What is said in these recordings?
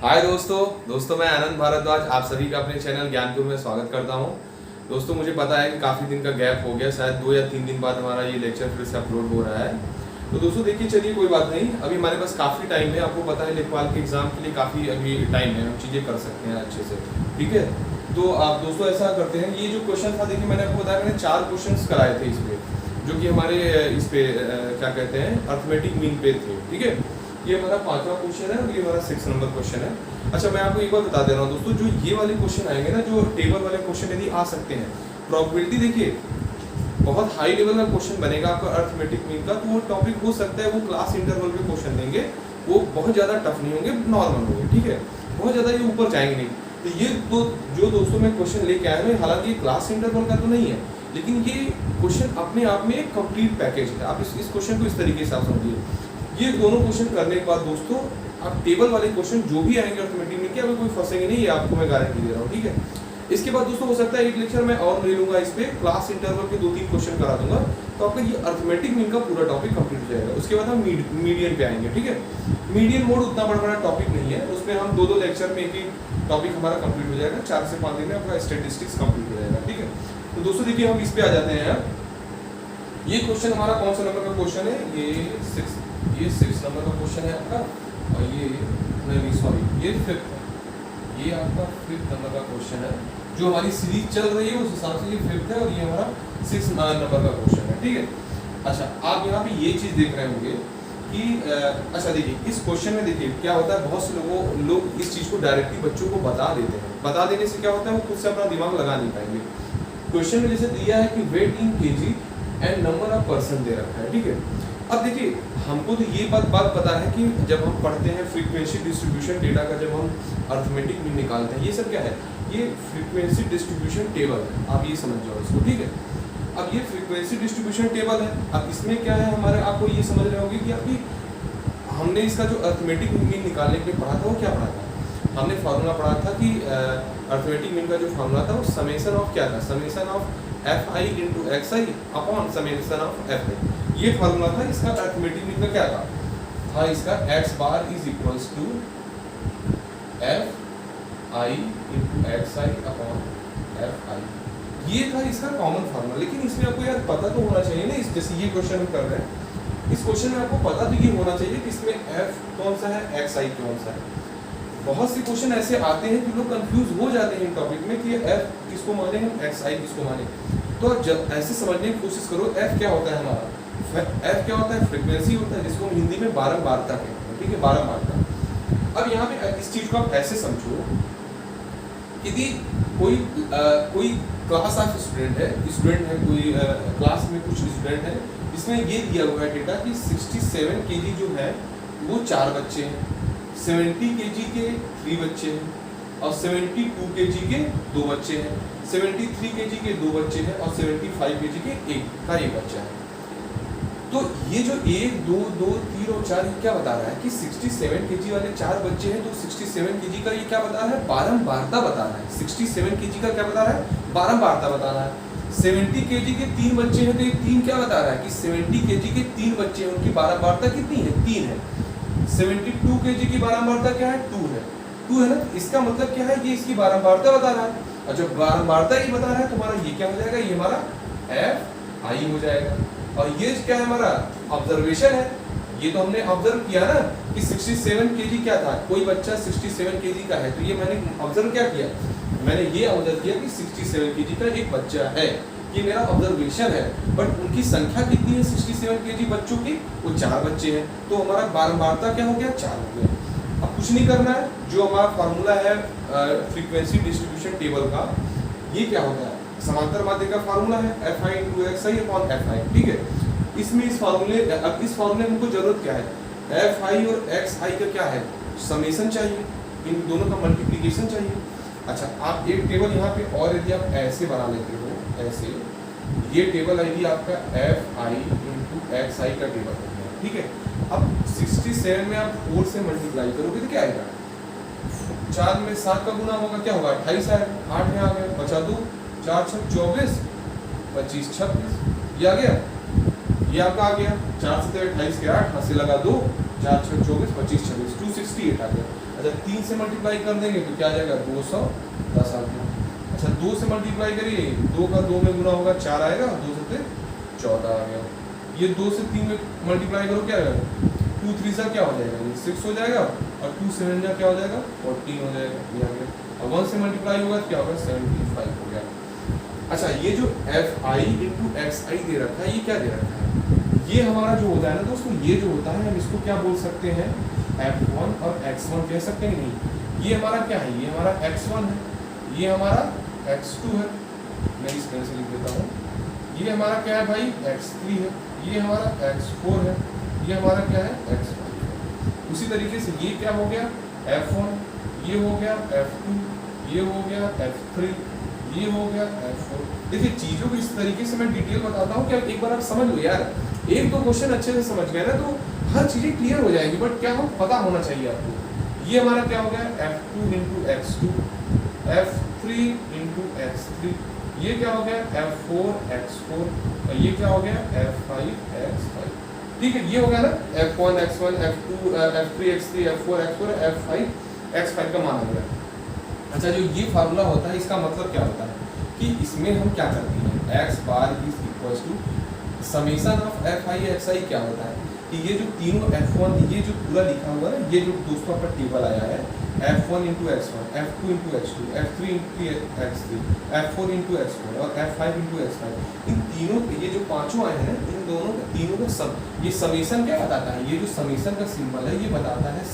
हाय दोस्तों मैं आनंद भारद्वाज आप सभी का अपने चैनल ज्ञानपुर में स्वागत करता हूं। दोस्तों मुझे पता है कि काफ़ी दिन का गैप हो गया, शायद 2 या 3 दिन बाद हमारा ये लेक्चर फिर से अपलोड हो रहा है। तो दोस्तों देखिए, चलिए कोई बात नहीं, अभी हमारे पास काफ़ी टाइम है। आपको पता है लेखपाल के एग्ज़ाम के लिए काफ़ी अभी टाइम है, हम चीज़ें कर सकते हैं अच्छे से, ठीक है। तो आप दोस्तों ऐसा करते हैं, ये जो क्वेश्चन था देखिए, मैंने आपको बताया मैंने 4 क्वेश्चन कराए थे इस पर, जो कि हमारे इस पे क्या कहते हैं अर्थमेटिक मीन पे थे, ठीक है। ये हमारा 5वां क्वेश्चन है और ये हमारा 6 नंबर क्वेश्चन है। अच्छा, मैं आपको एक बार बता दे रहा हूँ दोस्तों, जो ये वाले क्वेश्चन आएंगे ना, जो टेबल वाले क्वेश्चन यदि आ सकते हैं, प्रोबेबिलिटी देखिए बहुत हाई लेवल का क्वेश्चन बनेगा आपका अर्थमेटिक मीन का। तो वो टॉपिक हो सकता है वो क्लास इंटरवल पे क्वेश्चन देंगे, वो बहुत ज़्यादा टफ नहीं होंगे, नॉर्मल होंगे, ठीक है। बहुत ज़्यादा ये ऊपर जाएंगे नहीं। तो ये तो जो दोस्तों मैं क्वेश्चन लेके आया हूँ, हालांकि क्लास इंटरवल का तो नहीं है, लेकिन ये क्वेश्चन अपने आप में एक कंप्लीट पैकेज है। आप इस क्वेश्चन को इस तरीके से आप समझिए। ये दोनों क्वेश्चन करने के बाद दोस्तों आप टेबल वाले क्वेश्चन जो भी आएंगे अर्थमेटिक में, क्या अभी कोई फंसेंगे नहीं, ये आपको मैं गारंटी दे रहा हूँ, ठीक है। इसके बाद दोस्तों हो सकता है एक लेक्चर मैं और ले लूंगा इस पे, क्लास इंटरवल के 2-3 क्वेश्चन करा दूंगा, तो आपका ये अर्थमेटिक मीन का पूरा टॉपिक कंप्लीट हो जाएगा। उसके बाद हम मीडियन पे आएंगे, ठीक है। मीडियन मोड उतना बड़ा टॉपिक नहीं है, उसमें हम 2-2 लेक्चर में एक टॉपिक हमारा कंप्लीट हो जाएगा। 4 से 5 दिन में आपका स्टेटिस्टिक्स कंप्लीट हो जाएगा, ठीक है। तो दोस्तों देखिए, हम इस पे आ जाते हैं। ये क्वेश्चन हमारा कौन सा नंबर का क्वेश्चन है? ये 6 नंबर का क्वेश्चन है आपका, और ये नहीं सॉरी, ये 5th है। ये आपका 5th नंबर का क्वेश्चन है। जो हमारी सीरीज चल रही है उस हिसाब से ये 5th है, और ये हमारा 6 नंबर का क्वेश्चन है, ठीक है। अच्छा, आप यहाँ पे ये चीज़ देख रहे होंगे कि अच्छा देखिए, इस क्वेश्चन में देखिए क्या होता है, बहुत से लोग इस चीज़ को डायरेक्टली बच्चों को बता देते हैं। बता देने से क्या होता है, वो खुद से अपना दिमाग लगा नहीं पाएंगे। क्वेश्चन में जैसे दिया है कि weight in KG and number of person दे रखा है, ठीक है। अब देखिए, हमको तो ये बात पता है कि जब हम पढ़ते हैं फ्रीक्वेंसी डिस्ट्रीब्यूशन डेटा का, जब हम अर्थमेटिक में निकालते हैं, ये सब क्या है, ये फ्रीक्वेंसी डिस्ट्रीब्यूशन टेबल है, आप ये समझ जाओ इसको, ठीक है। अब ये फ्रीक्वेंसी डिस्ट्रीब्यूशन टेबल है। अब इसमें क्या है हमारे, आपको ये समझ रहे होंगे कि अभी हमने इसका जो अर्थमेटिक मीन निकालने के लिए पढ़ा था, वो क्या पढ़ा था, हमने फार्मूला पढ़ा था कि अर्थमेटिक मीन का जो फार्मूला था वो समेशन ऑफ क्या था, summation of F i into x i upon summation of F i. ये फार्मूला था इसका। अर्थमेटिक मीन का क्या था इसका x bar is equals to f i into x i upon f i. ये था इसका कॉमन फार्मूला। लेकिन इसमें आपको यार पता तो होना चाहिए ना, इस जैसे ये क्वेश्चन हम कर रहे हैं, इस क्वेश्चन में आपको पता तो ये होना चाहिए कि इसमें एफ कौन सा है, एक्स आई कौन सा है। बहुत से क्वेश्चन ऐसे आते हैं कि लोग कंफ्यूज हो जाते हैं इन टॉपिक में कि एफ किसको माने, हम एक्स आई किसको माने। तो जब ऐसे समझने की कोशिश करो, एफ क्या होता है हमारा, एफ क्या होता है, फ्रीक्वेंसी होता है, जिसको हम हिंदी में बारंबारता कहते हैं, ठीक है, बारंबारता। अब यहाँ पे इस चीज को आप ऐसे समझो कि कोई क्लास ऑफ स्टूडेंट है, कोई क्लास में कुछ स्टूडेंट है, इसमें ये दिया हुआ है डेटा कि 67 केजी जो है वो 4 बच्चे हैं, 70 केजी के 3 बच्चे हैं, और 72 केजी के 2 बच्चे हैं, 73 केजी के 2 बच्चे हैं, और 75 केजी के एक बच्चा है। तो ये जो 1, 2, 2, 3 और 4 क्या बता रहा है कि 67 केजी वाले 4 बच्चे हैं, तो 67 केजी का ये क्या बता रहा है, बारंबारता बता रहा है। 67 केजी का क्या बता रहा है, बारंबारता बता रहा है। 70 केजी के 3 बच्चे हैं, तो ये 3 क्या बता रहा है कि 70 केजी के 3 बच्चे हैं, उनकी बारंबारता कितनी है, 3 है। 72 केजी की बारंबारता क्या है, 2 है, 2 है ना। इसका मतलब क्या है, ये इसकी बारंबारता बता रहा है। और जब बारंबारता ये बता रहा है तो हमारा ये क्या हो जाएगा, ये हमारा एफ आई हो जाएगा। और ये क्या है, हमारा ऑब्जर्वेशन है। ये तो हमने ऑब्जर्व किया ना कि 67 केजी क्या था, कोई बच्चा 67 केजी का है, तो ये मैंने ऑब्जर्व क्या किया, मैंने ये ऑब्जर्व किया कि 67 केजी का एक बच्चा है, ये मेरा ऑब्जर्वेशन है। बट उनकी संख्या कितनी है 67 केजी बच्चों की, वो 4 बच्चे हैं, तो हमारा बारंबारता क्या हो गया, 4 हो गया। अब कुछ नहीं करना है, जो हमारा फार्मूला है फ्रीक्वेंसी डिस्ट्रीब्यूशन टेबल का, ये क्या होता है, समांतर माध्य का फार्मूला है F i into x i upon f आई, ठीक है। इसमें इस फार्मूले में हमको जरूरत क्या है, एफ आई और एक्स आई का क्या है, समेशन चाहिए, इन दोनों का मल्टीप्लिकेशन चाहिए। अच्छा, आप एक टेबल यहाँ पे और यदि आप ऐसे बना लेते हो, ऐसे ये टेबल यदि आपका एफ आई इंटू एक्स आई का टेबल हो गया, ठीक है। अब 67 में आप 4 से मल्टीप्लाई करोगे तो क्या आएगा, 4 में 7 का गुना होगा, क्या होगा, 28 आएगा। 8 में आ गया, बचा 2, 4 6 24, 25 26, ये आ गया, ये आपका आ गया। 4 से 28 के 8, हाथ से लगा 2, 4 6 24 25 26 268 आ गया। अच्छा 3 से मल्टीप्लाई कर देंगे तो क्या आ जाएगा 210 आ गया। अच्छा 2 से मल्टीप्लाई करिए, 2 का 2 में गुना होगा 4 आएगा, 2 से 14 आ गया। ये 2 से 3 में मल्टीप्लाई करो क्या आएगा, 2 3 सा क्या हो जाएगा, ये 6 हो जाएगा, और 2 7 जा क्या हो जाएगा 14 हो जाएगा, ये आ गया। और 1 से मल्टीप्लाई होगा तो क्या होगा 75 हो गया। अच्छा ये जो fi इंटू xi दे रखा है, ये क्या दे रखा है, ये हमारा जो होता है ना दोस्तों, ये जो होता है हम इसको क्या बोल सकते हैं, f1 और x1 कह सकते हैं नहीं। ये हमारा क्या है, ये हमारा x1 है, ये हमारा x2 है, मैं इस तरह से लिख देता हूँ। ये हमारा क्या है भाई x3 है, ये हमारा x4 है, ये हमारा क्या है x5 है। उसी तरीके से ये क्या हो गया f1, ये हो गया f2, ये हो गया f3, ये हो गया f4। देखिए चीज़ों को इस तरीके से मैं डिटेल बताता हूँ कि एक बार आप समझ लो यार, एक दो क्वेश्चन अच्छे से समझ गए ना तो हर चीज़ें क्लियर हो जाएगी, बट क्या हो पता होना चाहिए आपको। ये हमारा क्या हो गया f2 into x2, f3 into x3, ये क्या हो गया f4 x4, और ये क्या हो गया f5 x5। ठीक है, ये हो गया ना f1 x1 f2 f3 x3 f4 x4 f5 x5 का मान आ गया। अच्छा जो ये फार्मूला होता है इसका मतलब क्या होता है कि इसमें हम क्या करते हैं, x bar is equals to summation of fi xi। क्या होता है कि ये जो तीनों f1, ये जो पूरा लिखा हुआ है, ये जो दोस्तों आपका टेबल आया है f1 into x1, f2 into x2, f3 into x3, f4 into x4 और f5 इंटू x5, इन तीनों ये जो पांचों आए हैं इन दोनों तीनों का सम, ये समेशन क्या बताता है, ये जो समेशन का सिंबल है ये बताता है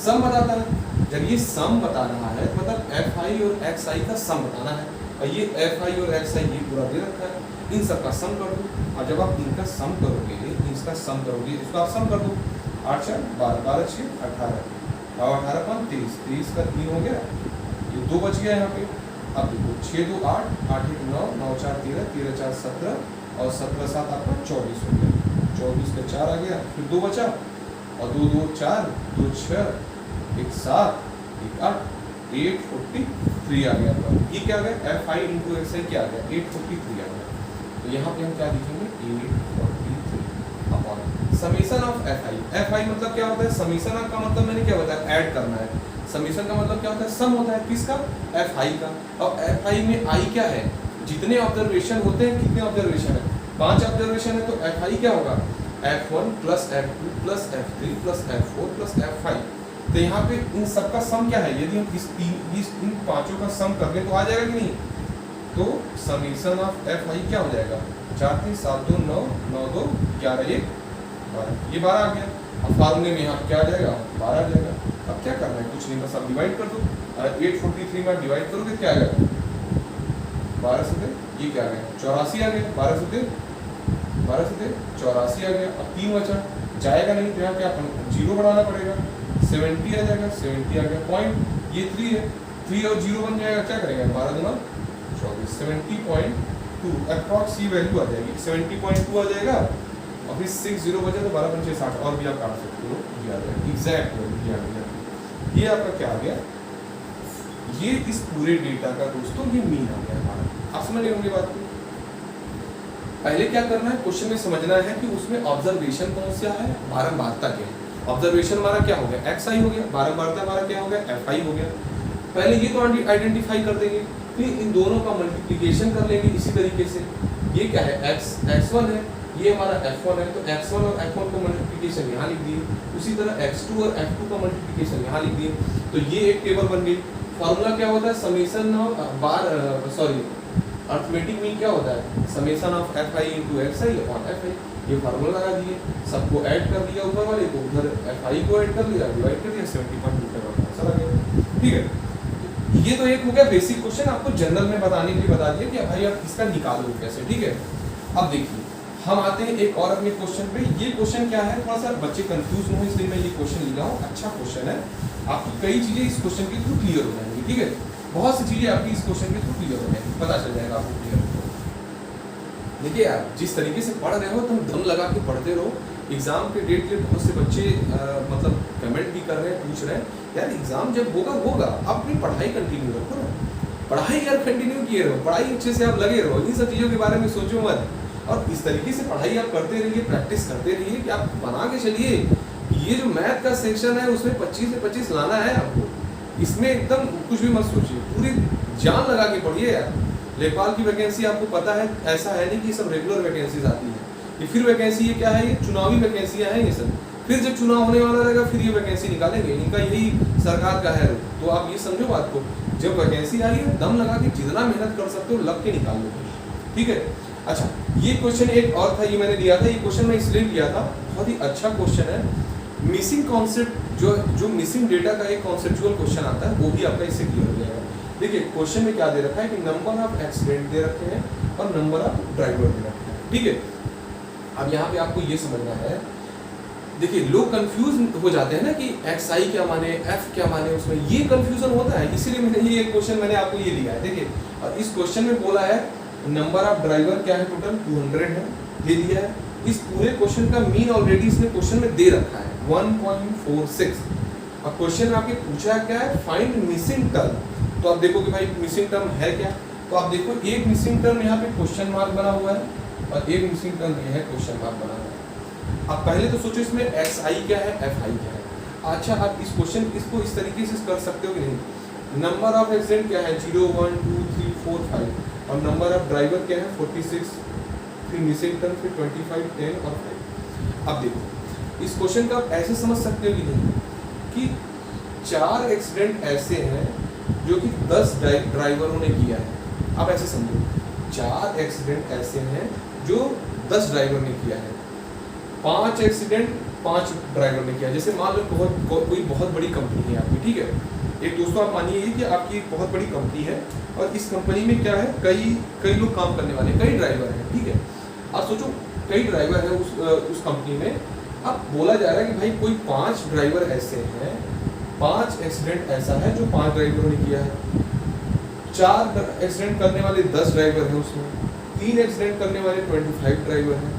सम बताता है। जब ये सम बता रहा है तो मतलब fi और xi का सम बताना है, और ये fi और xi ये पूरा दे रखा है, इन सब का सम कर दो। और जब आप इनका सम करोगे, इसका सम करोगे, इसको आप सम कर दो, 8 4 12 12 6 18 और 18 5 23 23 का 3 हो गया, ये 2 बच गया यहाँ पे। अब देखो 6 2 8 8 1 9 9 4 13 13 4 17 और 17 7 आपका 24 हो गया, 24 का 4 आ गया, फिर 2 बचा और 2 2 4 2 6 1 7 1 8 843 आ गया। ये क्या आ गया fi इंटू xi क्या आ गया 843 आ गया। तो यहाँ पे हम क्या लिखेंगे 843 अपॉन समेशन ऑफ fi मतलब क्या होता है, समेशन का मतलब मैंने क्या बताया ऐड करना है, समेशन का मतलब क्या होता है सम होता है किसका fi का। और fi में i क्या है, जितने ऑब्जर्वेशन होते हैं, कितने ऑब्जर्वेशन है 5 ऑब्जर्वेशन है, तो fi क्या होगा f1 plus f2 plus f3 plus f4 plus f5। तो यहाँ पे इन सब का सम क्या है, यदि हम इन पांचों का सम कर दें तो आ जाएगा कि नहीं, तो समेशन ऑफ fi क्या हो जाएगा 4 3 7 2 9 9 2 11 1 12, ये 12 आ गया। अब फार्मूले में यहाँ क्या आ जाएगा 12 आ जाएगा। अब क्या करना है, कुछ नहीं, बस अब डिवाइड कर दो, 843 में डिवाइड करोगे क्या आएगा 12 से ये क्या आ गया 84 आ गया, 12 से 84 आ गया। अब 3 बचा, जाएगा नहीं तो यहाँ क्या जीरो बढ़ाना पड़ेगा, 70 आ जाएगा, 70 आ गया पॉइंट, ये 3 है, 3 और 0 बन जाएगा, क्या करेंगे 12 दूना 24, 70.2 अप्रॉक्स ये वैल्यू आ जाएगी, 70.2 आ जाएगा। और फिर 6 0 बचा तो 12 5 6 60 और भी आप काट सकते हो, ये आ जाएगा एग्जैक्ट वैल्यू आ गया। ये आपका क्या आ गया, ये इस पूरे डेटा का दोस्तों ये मीन आ गया हमारा। आप समझ रहे होंगे बात को। पहले क्या करना है, क्वेश्चन में समझना है कि उसमें ऑब्जर्वेशन कौन सा है, बारंबारता क्या है। ऑब्जर्वेशन हमारा क्या हो गया xi हो गया, बारंबारता हमारा क्या हो गया fi हो गया। पहले ये तो आइडेंटिफाई कर देंगे, फिर इन दोनों का मल्टीप्लिकेशन कर लेंगे इसी तरीके से। ये क्या है x1 है, ये हमारा f1 है, तो x1 और f1 का मल्टीप्लिकेशन यहाँ लिख दिए, उसी तरह x2 और f2 का मल्टीप्लिकेशन यहाँ लिख दिए। तो ये एक टेबल बन गई। फॉर्मूला क्या होता है, समेशन ऑफ अर्थमेटिक मीन क्या होता है, summation of fi into xi upon fi। ये फार्मूला लगा दिए, सबको ऐड कर दिया, ऊपर वाले को उधर fi को ऐड कर दिया, डिवाइड कर दिया, 70.2 का आंसर आ गया। ठीक है, ये तो एक हो गया बेसिक क्वेश्चन, आपको जनरल में बताने के लिए बता दिया कि भाई आप इसका निकालो कैसे। ठीक है, अब देखिए हम आते हैं एक और अपने क्वेश्चन पे। ये क्वेश्चन क्या है, थोड़ा सा बच्चे कंफ्यूज हो इसलिए मैं ये क्वेश्चन लिखा हूँ। अच्छा क्वेश्चन है, आपकी कई चीजें इस क्वेश्चन के थ्रू क्लियर हो जाएंगी। ठीक है, बहुत सी चीजें आपकी इस क्वेश्चन के थ्रू क्लियर हो जाएंगी, पता चल जाएगा आपको क्लियर। देखिए यार, जिस तरीके से पढ़ रहे हो तुम दम लगा के पढ़ते रहो। एग्जाम के डेट के बहुत से बच्चे मतलब कमेंट भी कर रहे हैं, पूछ रहे हैं यार एग्जाम जब होगा आप अपनी पढ़ाई कंटिन्यू रखो ना, पढ़ाई यार कंटिन्यू किए रहो, पढ़ाई अच्छे से आप लगे रहो, इन सब चीज़ों के बारे में सोचो मत। और इस तरीके से पढ़ाई आप करते रहिए, प्रैक्टिस करते रहिए कि आप बना के चलिए ये जो मैथ का सेक्शन है उसमें 25 से 25 लाना है आपको, इसमें एकदम कुछ भी मत सोचिए, पूरी जान लगा के पढ़िए यार। लेखपाल की वैकेंसी आपको पता है, ऐसा है नहीं कि सब रेगुलर वैकेंसीज आती है, ये फिर वैकेंसी ये क्या है, ये चुनावी वैकेंसियाँ हैं ये सब। फिर जब चुनाव होने वाला रहेगा फिर ये वैकेंसी निकालेंगे, इनका यही सरकार का है। तो आप ये समझो बात को, जब वैकेंसी आ रही है दम लगा के जितना मेहनत कर सकते हो लग के निकाल लो, ठीक है। अच्छा, ये क्वेश्चन एक और था, ये मैंने दिया था, ये क्वेश्चन मैं इसलिए लिया था, बहुत ही अच्छा क्वेश्चन है। मिसिंग कॉन्सेप्ट जो मिसिंग डेटा का एक कॉन्सेप्चुअल क्वेश्चन आता है वो भी आपका इससे क्लियर हो जाएगा। देखिए क्वेश्चन में क्या दे रखा है कि नंबर ऑफ एक्सीडेंट दे रखे हैं और नंबर ऑफ ड्राइवर दे रखे हैं, ठीक है। अब यहाँ पे आपको ये समझना है, देखिए लोग कंफ्यूज हो जाते हैं ना कि एक्स आई क्या माने, एफ क्या माने, उसमें ये कंफ्यूजन होता है, इसीलिए मैंने ये क्वेश्चन मैंने आपको ये लिया है। देखिए और इस क्वेश्चन में बोला है नंबर ऑफ ड्राइवर क्या है, टोटल 200 है, दे दिया है। इस पूरे क्वेश्चन का मीन ऑलरेडी इसने क्वेश्चन में दे रखा है 1.46। अब क्वेश्चन में आपके पूछा क्या है, फाइंड मिसिंग टर्म। तो आप देखो कि भाई मिसिंग टर्म है क्या, तो आप देखो एक मिसिंग टर्म यहाँ पे क्वेश्चन मार्क बना हुआ है और एक मिसिंग टर्म ये है क्वेश्चन मार्क बना हुआ है। अब पहले तो सोचो इसमें एक्स आई क्या है, एफ आई क्या है। अच्छा आप इस क्वेश्चन इसको इस तरीके से कर सकते हो कि नहीं, नंबर ऑफ एक्सीडेंट क्या है 0 1 2 3 4 5 और नंबर ऑफ ड्राइवर क्या है 46, फिर मिसिंग टर्म फिर 25 10 और 5। अब देखो इस क्वेश्चन का आप ऐसे समझ सकते हो कि नहीं कि 4 एक्सीडेंट ऐसे हैं जो कि 10 ड्राइवरों ने किया है। आप ऐसे समझो 4 एक्सीडेंट ऐसे हैं जो 10 ड्राइवर ने किया है, 5 एक्सीडेंट 5 ड्राइवर ने किया। जैसे मान लो कोई बहुत बड़ी कंपनी है आपकी, ठीक है। एक दोस्तों आप मानिए कि आपकी एक बहुत बड़ी कंपनी है और इस कंपनी में क्या है, कई लोग काम करने वाले, कई ड्राइवर हैं, ठीक है। आप सोचो कई ड्राइवर है उस कंपनी में। अब बोला जा रहा है कि भाई कोई 5 ड्राइवर ऐसे हैं, 5 एक्सीडेंट ऐसा है जो 5 ड्राइवरों ने किया है, 4 एक्सीडेंट करने वाले 10 ड्राइवर हैं उसमें, 3 एक्सीडेंट करने वाले 25 ड्राइवर हैं,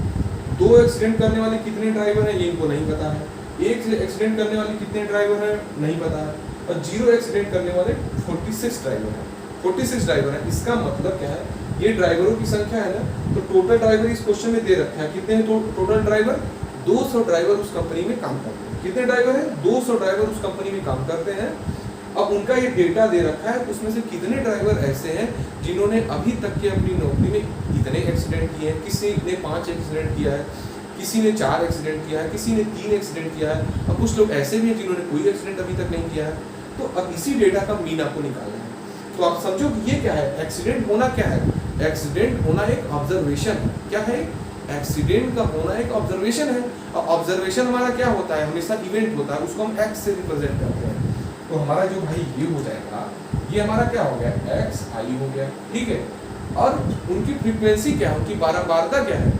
2 एक्सीडेंट करने वाले कितने ड्राइवर हैं ये इनको नहीं पता है, 1 एक्सीडेंट करने वाले कितने ड्राइवर हैं नहीं पता है, और 0 एक्सीडेंट करने वाले 46 ड्राइवर हैं। 46 ड्राइवर हैं, इसका मतलब क्या है, ये ड्राइवरों की संख्या है ना, तो टोटल ड्राइवर इस क्वेश्चन में दे रखा है कितने हैं टोटल ड्राइवर, 200 ड्राइवर उस कंपनी में काम करते हैं। कितने ड्राइवर हैं, 200 ड्राइवर उस कंपनी में काम करते हैं। अब उनका ये डेटा दे रखा है, उसमें से कितने ड्राइवर ऐसे हैं जिन्होंने अभी तक के अपनी नौकरी में इतने एक्सीडेंट किए हैं। किसी ने 5 एक्सीडेंट किया है, किसी ने 4 एक्सीडेंट किया है, किसी ने 3 एक्सीडेंट किया है, और कुछ लोग ऐसे भी हैं जिन्होंने कोई एक्सीडेंट अभी तक नहीं किया है। तो अब इसी डेटा का मीन आपको निकालना है। तो आप समझो कि ये क्या है, एक्सीडेंट होना क्या है, एक्सीडेंट होना एक ऑब्जर्वेशन है। क्या है, एक्सीडेंट का होना एक ऑब्जर्वेशन है। और ऑब्जर्वेशन हमारा क्या होता है, हमेशा इवेंट होता है, उसको हम एक्स से रिप्रेजेंट करते हैं। तो हमारा जो भाई ये हो जाएगा, ये हमारा क्या हो गया, एक्स आई हो गया, ठीक है। और उनकी फ्रीक्वेंसी क्या है, उनकी बारंबारता क्या है।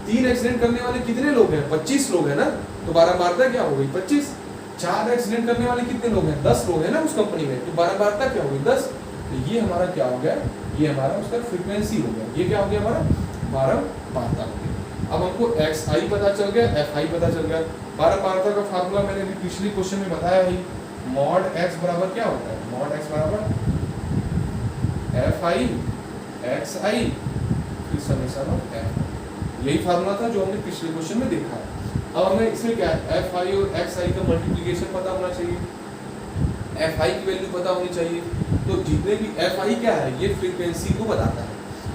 3 एक्सीडेंट करने वाले कितने लोग हैं, 25 लोग हैं ना, तो बारंबारता क्या हो गई 25। 4 एक्सीडेंट करने वाले कितने लोग हैं, 10 लोग हैं ना उस कंपनी में, तो बारंबारता क्या हो गई 10। तो ये हमारा क्या हो गया, ये हमारा उसका फ्रीक्वेंसी हो गया। ये क्या हो गया, हमारा बारंबारता हो गया। अब हमको एक्स आई पता चल गया, एफ आई पता चल गया। बारंबारता का फार्मूला मैंने अभी पिछले क्वेश्चन में बताया ही, मॉड एक्स बराबर क्या होता है, मॉड एक्स बराबर एफ आई एक्स आई फिर समेशन ऑफ एफ। यही फार्मूला था जो हमने पिछले क्वेश्चन में देखा है। अब हमें इसमें क्या है, एफ आई और एक्स आई का मल्टीप्लिकेशन पता होना चाहिए, एफ आई की वैल्यू पता होनी चाहिए। तो जितने भी एफ आई क्या है, ये फ्रीक्वेंसी को बताता है।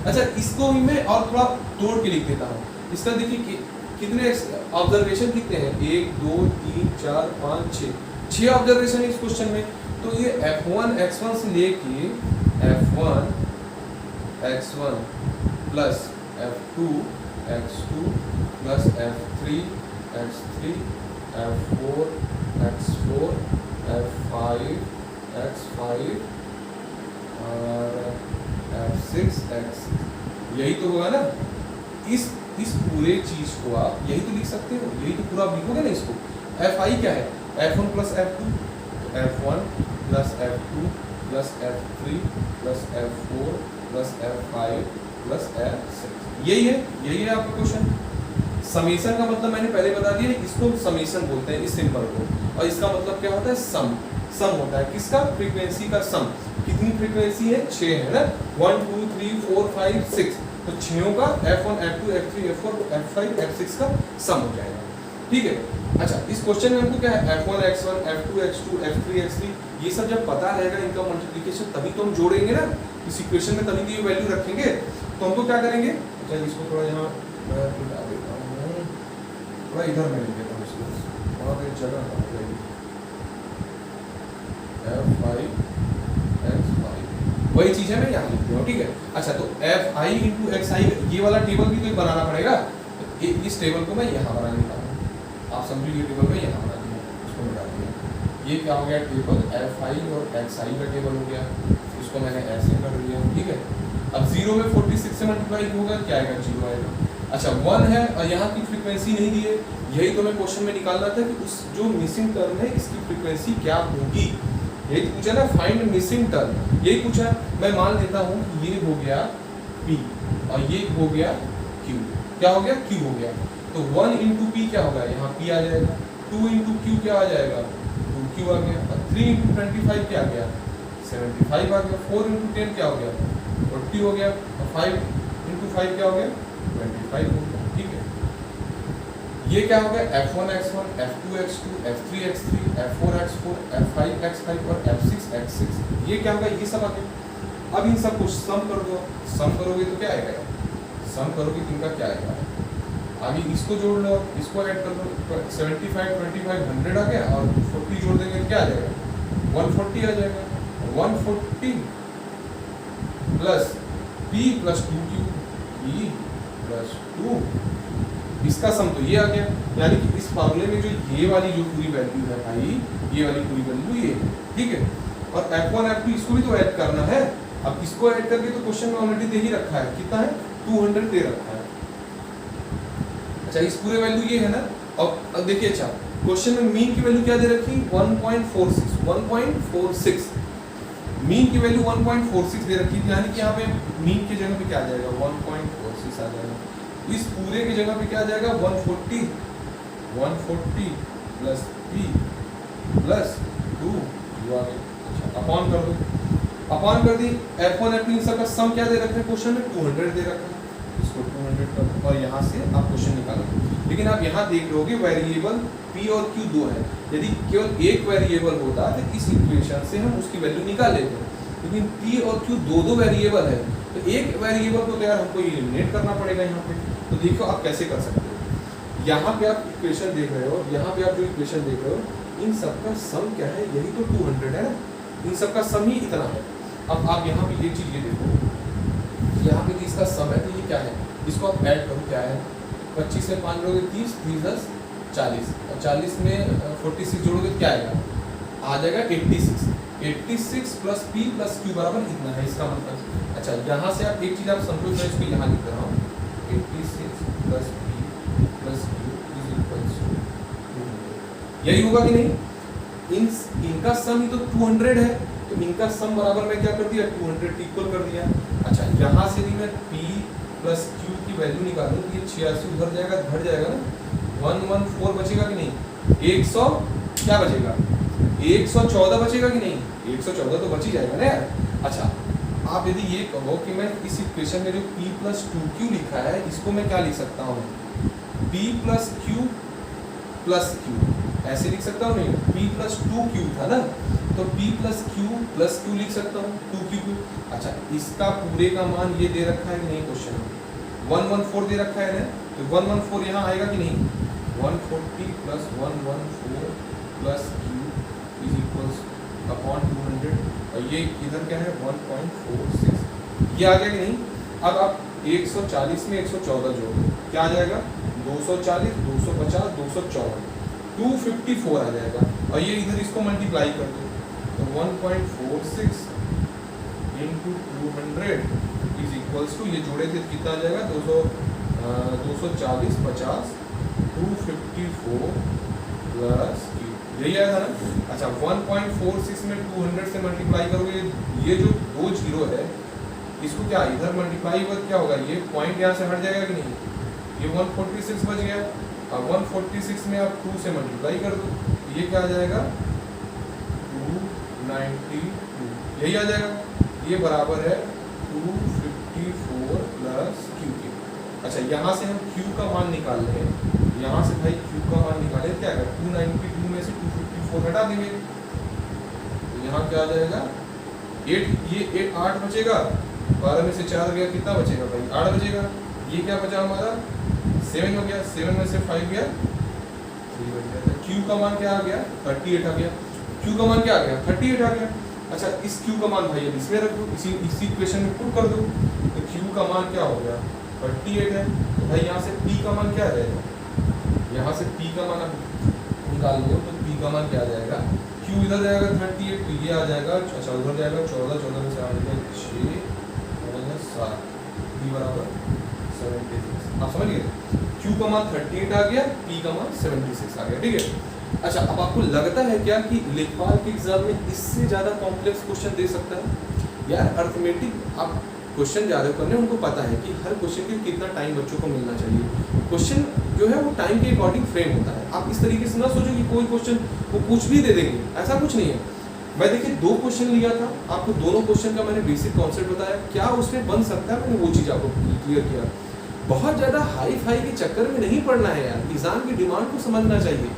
अच्छा इसको भी मैं और थोड़ा तोड़ के लिख देता हूँ। इसका देखिए कि कितने ऑब्जर्वेशन कितने हैं, 1 2 3 4 5 6 ऑब्जर्वेशन है इस क्वेश्चन में। तो ये f1 x1 से लेके f1 x1 plus f2 x2 plus f3 x3 f4 x4 f5 x5 और f6 x6, यही तो होगा ना। इस पूरे चीज को आप यही तो लिख सकते हो, यही तो पूरा लिखोगे ना इसको। एफ आई क्या है, f1 प्लस f2, तो f1 plus f2 plus f3 plus f4 plus f5 plus f6, यही है आपका क्वेश्चन। समेशन का मतलब मैंने पहले बता दिया, इसको समेशन बोलते हैं इस सिंबल को, और इसका मतलब क्या होता है, सम होता है। किसका, फ्रीक्वेंसी का सम। कितनी फ्रीक्वेंसी है, 6 है ना, 1 2 3 4 5 6, तो 6 का f1 f2 f3 f4 f5 f6 का सम हो जाएगा। ठीक है। अच्छा, इस क्वेश्चन में हमको क्या है, f1 x1 f2 x2 f3 x3 ये सब जब पता रहेगा इनका मल्टीप्लिकेशन, तभी तो हम जोड़ेंगे ना इस इक्वेशन में, तभी तो ये वैल्यू रखेंगे। तो हमको क्या करेंगे, अच्छा इसको थोड़ा यहाँ मैं मिटा देता हूँ, थोड़ा इधर में लिख देता हूँ इसको, वहाँ पे जगह कहाँ जाएगी, f5 x5 वही चीज़ है, मैं यहाँ लिख दिया हूँ, ठीक है। अच्छा, तो fi इंटू xi ये वाला टेबल भी तो बनाना पड़ेगा, तो इस टेबल को मैं यहाँ बना देता हूँ, आप समझिए ये टेबल में यहाँ बना दिया, इसको मिटा दिया, ये क्या हो गया टेबल fi और xi का टेबल हो गया, इसको मैंने ऐसे कर दिया, ठीक है। अब 0 में 46 से मल्टीप्लाई होगा, क्या आएगा, 0 आएगा। अच्छा 1 है और यहाँ की फ्रीक्वेंसी नहीं दी है, यही तो मैं क्वेश्चन में निकाल रहा था कि उस जो मिसिंग टर्म है इसकी फ्रीक्वेंसी क्या होगी, यही तो पूछा ना, फाइंड मिसिंग टर्म, यही पूछा। मैं मान लेता हूँ कि ये हो गया p और ये हो गया q, क्या हो गया, q हो गया, तो 1 इंटू पी क्या होगा, यहाँ p आ जाएगा, 2 इंटू क्यू क्या आ जाएगा, 2q आ गया, और 3 इंटू 25 क्या आ गया, 75 आ गया, 4 इंटू 10 क्या हो गया, 40 हो गया, और 5 इंटू 5 क्या हो गया, 25 हो गया, ठीक है। ये क्या हो गया, f1 x1 f2 x2 f3 x3 f4 x4 f5 x5 और f6 x6, ये क्या होगा, ये सब आ गया। अब इन सब को सम कर दो, सम करोगे तो क्या आएगा, सम करोगे तो इनका क्या आएगा, आगे इसको जोड़ लो, इसको ऐड कर लो, 75 25 100 आ गया, और 40 जोड़ देंगे तो क्या आ जाएगा, 140 आ जाएगा, 140 plus p plus 2q, p plus 2, इसका सम तो ये आ गया, यानी कि इस फार्मूले में जो ये वाली जो पूरी वैल्यू है भाई, ये वाली पूरी वैल्यू ये, ठीक है। और f1 f2 इसको भी तो ऐड करना है, अब इसको ऐड करके तो क्वेश्चन में ऑलरेडी दे ही रखा है, कितना है, 200 दे रखा है। अच्छा, इस पूरे वैल्यू ये है ना, और अब देखिए, अच्छा क्वेश्चन में मीन की वैल्यू क्या दे रखी, 1.46 मीन की वैल्यू 1.46 दे रखी थी, यानी कि यहाँ पे मीन की जगह पे क्या आ जाएगा, 1.46 आ जाएगा, इस पूरे की जगह पे क्या आ जाएगा, 140 प्लस p प्लस 2 आ गया। अच्छा, अपॉन कर दो, अपॉन कर दी, f1 f2 इन सब का सम क्या दे रखा है क्वेश्चन में, 200 दे रखा है, इसको 200 कर दो और यहाँ से आप क्वेश्चन निकालो। लेकिन आप यहाँ देख रहोगे वेरिएबल p और q दो है, यदि केवल एक वेरिएबल होता तो इस इक्वेशन से हम उसकी वैल्यू निकाल लेते, लेकिन p और q दो वेरिएबल है, तो एक वेरिएबल को तो यार हमको एलिमिनेट करना पड़ेगा यहाँ पे। तो देखो आप कैसे कर सकते हो, यहाँ पे आप इक्वेशन देख रहे हो, यहाँ पे आप जो इक्वेशन देख रहे हो, इन सब का सम क्या है, यही तो 200 है ना, इन सब का सम ही इतना है। अब आप यहाँ पे ये चीज़ ये देखो, यहाँ पे इसका सम है, तो ये क्या है, इसको आप ऐड करो, क्या है, 25 से 5 जोड़ोगे 30, 30 10 40, और 40 में 46 जोड़ोगे तो क्या आएगा, आ जाएगा 86 प्लस p प्लस q बराबर इतना है, इसका मतलब। अच्छा, यहाँ से आप एक चीज़ आप समझो, मैं इसको यहाँ लिख रहा हूँ, 86 plus p plus q is equals to 200, यही होगा कि नहीं, इनका सम ही तो 200 है, तो इनका सम बराबर मैं क्या कर दिया, 200 इक्वल कर दिया। अच्छा, यहाँ से भी मैं p प्लस q की वैल्यू निकालूँ, ये 86 उधर जाएगा, घट जाएगा ना, 114 बचेगा कि नहीं, 100 क्या बचेगा, 114 बचेगा कि नहीं, 114 तो बच ही जाएगा ना यार। अच्छा, आप यदि ये कहो कि मैं इस इक्वेशन में जो p प्लस 2q लिखा है, इसको मैं क्या लिख सकता हूँ, p plus q plus q, ऐसे लिख सकता हूँ नहीं, p प्लस 2q था ना, तो p प्लस q लिख सकता हूँ, 2q। अच्छा, इसका पूरे का मान ये दे रखा है कि नहीं, क्वेश्चन में 114 दे रखा है ना, तो 114 यहाँ आएगा कि नहीं, 140 plus 114 plus q is equals upon 200, और ये इधर क्या है 1.46, ये आ गया कि नहीं। अब आप 140 में 114 जोड़ो, क्या आ जाएगा, 240 250 214 254 आ जाएगा, और ये इधर इसको मल्टीप्लाई कर दो, तो 1.46 इंटू 200 इज इक्वल्स टू, ये जोड़े थे कितना आ जाएगा, 240 50 254 प्लस q, यही आया था ना। अच्छा, 1.46 में 200 से मल्टीप्लाई करोगे, ये जो दो जीरो है इसको क्या इधर मल्टीप्लाई कर क्या होगा, ये पॉइंट यहाँ से हट जाएगा कि नहीं, ये 146 बच गया। अब 146 में आप 2 से मल्टीप्लाई कर दो, ये क्या आ जाएगा 292, यही आ जाएगा, ये बराबर है 254 प्लस q के। अच्छा यहाँ से हम Q का मान निकाल रहे हैं, यहाँ से भाई Q का मान निकाले, क्या कर 292 में से 254 हटा देंगे, तो यहाँ क्या आ जाएगा 8, ये 8 बचेगा, 12 में से 4 गया, कितना बचेगा भाई 8 बचेगा। ये क्या बचा हमारा 7 हो गया, 7 में से 5 गया 3 बच गया। Q का मान क्या आ गया 38 आ गया, Q का मान क्या आ गया 38 आ गया। अच्छा इस Q का मान भाई अब इसमें रख दो, इसी इक्वेशन में पुट कर दो, तो Q का मान क्या हो गया 38 है। तो भाई यहाँ से P का मान क्या आ जाएगा, यहाँ से P का मान निकाल लो, तो P का मान क्या आ जाएगा, Q इधर जाएगा 38, तो ये आ जाएगा, अच्छा उधर जाएगा 14, 14 में से आ जाएगा 6 7, B बराबर 76। आप समझ गए, Q का मान 38 आ गया, P का मान 76 आ गया, ठीक है। अच्छा अब आपको लगता है क्या कि लेखपाल के एग्जाम में इससे ज़्यादा कॉम्प्लेक्स क्वेश्चन दे सकता है यार? अर्थमेटिक आप क्वेश्चन जा रहे हो करने, उनको पता है कि हर क्वेश्चन के कितना टाइम बच्चों को मिलना चाहिए। क्वेश्चन जो है वो टाइम के अकॉर्डिंग फ्रेम होता है। आप इस तरीके से ना सोचो कि कोई क्वेश्चन वो कुछ भी दे देंगे, ऐसा कुछ नहीं है। मैं देखिए 2 क्वेश्चन लिया था, आपको दोनों क्वेश्चन का मैंने बेसिक कॉन्सेप्ट बताया, क्या उसमें बन सकता है, मैंने वो चीज़ आपको क्लियर किया। बहुत ज़्यादा हाई फाई के चक्कर में नहीं पड़ना है यार, एग्जाम की डिमांड को समझना चाहिए।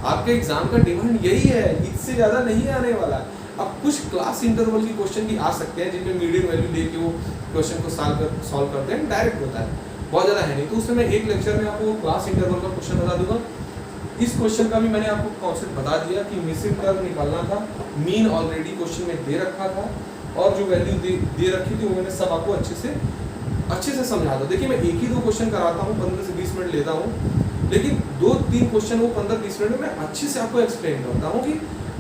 आपके एग्जाम का डिमांड यही है, इससे ज़्यादा नहीं आने वाला। अब कुछ क्लास इंटरवल की क्वेश्चन भी आ सकते हैं जिनमें मीडियम वैल्यू दे के वो क्वेश्चन को सॉल्व करते हैं, डायरेक्ट होता है, बहुत ज़्यादा है नहीं। तो उसमें मैं एक लेक्चर में आपको क्लास इंटरवल का क्वेश्चन बता दूंगा। इस क्वेश्चन का भी मैंने आपको कॉन्सेप्ट बता दिया कि मिसिंग टर्म निकालना था, मीन ऑलरेडी क्वेश्चन में दे रखा था, और जो वैल्यू दे रखी थी वो मैंने सब आपको अच्छे से समझा दो। देखिए मैं एक ही 2 क्वेश्चन कराता हूँ, 15 से 20 मिनट लेता हूँ, लेकिन 2-3 क्वेश्चन वो 15-20 मिनट में मैं अच्छे से आपको एक्सप्लेन करता हूँ कि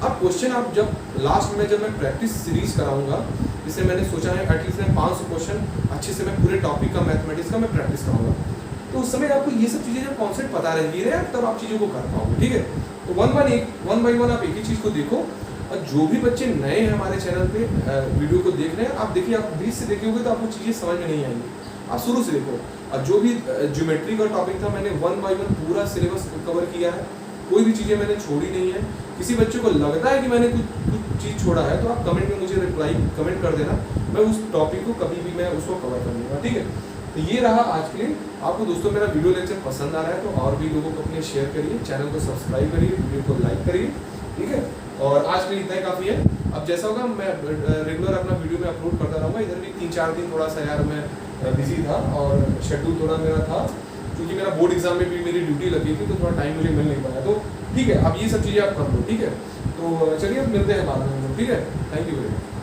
अब क्वेश्चन आप जब लास्ट में जब मैं प्रैक्टिस सीरीज कराऊंगा, जिसे मैंने सोचा है एटलीस्ट मैं 500 क्वेश्चन अच्छे से मैं पूरे टॉपिक का मैथमेटिक्स का मैं प्रैक्टिस कराऊंगा, तो उस समय आपको ये सब चीज़ें जब कॉन्सेप्ट पता रहेगी ना तब आप चीज़ों को कर पाओगे, ठीक है। तो वन बाई वन आप एक ही चीज़ को देखो, और जो भी बच्चे नए हैं हमारे चैनल पे वीडियो को देख रहे हैं, आप देखिए, आप बीच से देखे होंगे तो आपको चीज़ें समझ में नहीं आएंगी, आप शुरू से देखो। और जो भी ज्योमेट्री का टॉपिक था मैंने 1 बाई 1 पूरा सिलेबस कवर किया है, कोई भी चीज़ें मैंने छोड़ी नहीं है। किसी बच्चे को लगता है कि मैंने कुछ चीज़ छोड़ा है तो आप कमेंट में मुझे रिप्लाई कमेंट कर देना, मैं उस टॉपिक को कभी भी मैं उसको कवर कर लूँगा, ठीक है। तो ये रहा आज के लिए। आपको दोस्तों मेरा वीडियो लेक्चर पसंद आ रहा है तो और भी लोगों को अपने शेयर करिए, चैनल को सब्सक्राइब करिए, वीडियो को लाइक करिए, ठीक है। और आज के लिए इतना ही काफ़ी है। अब जैसा होगा मैं रेगुलर अपना वीडियो में अपलोड करता रहूँगा। इधर भी 3-4 दिन थोड़ा सा यार मैं बिजी था और शेड्यूल थोड़ा मेरा था, क्योंकि मेरा बोर्ड एग्जाम में भी मेरी ड्यूटी लगी थी तो थोड़ा टाइम मुझे मिल नहीं पाया। तो ठीक है, अब ये सब चीज़ें आप कर लो, ठीक है। तो चलिए अब मिलते हैं बाद में, ठीक है। Thank you very much.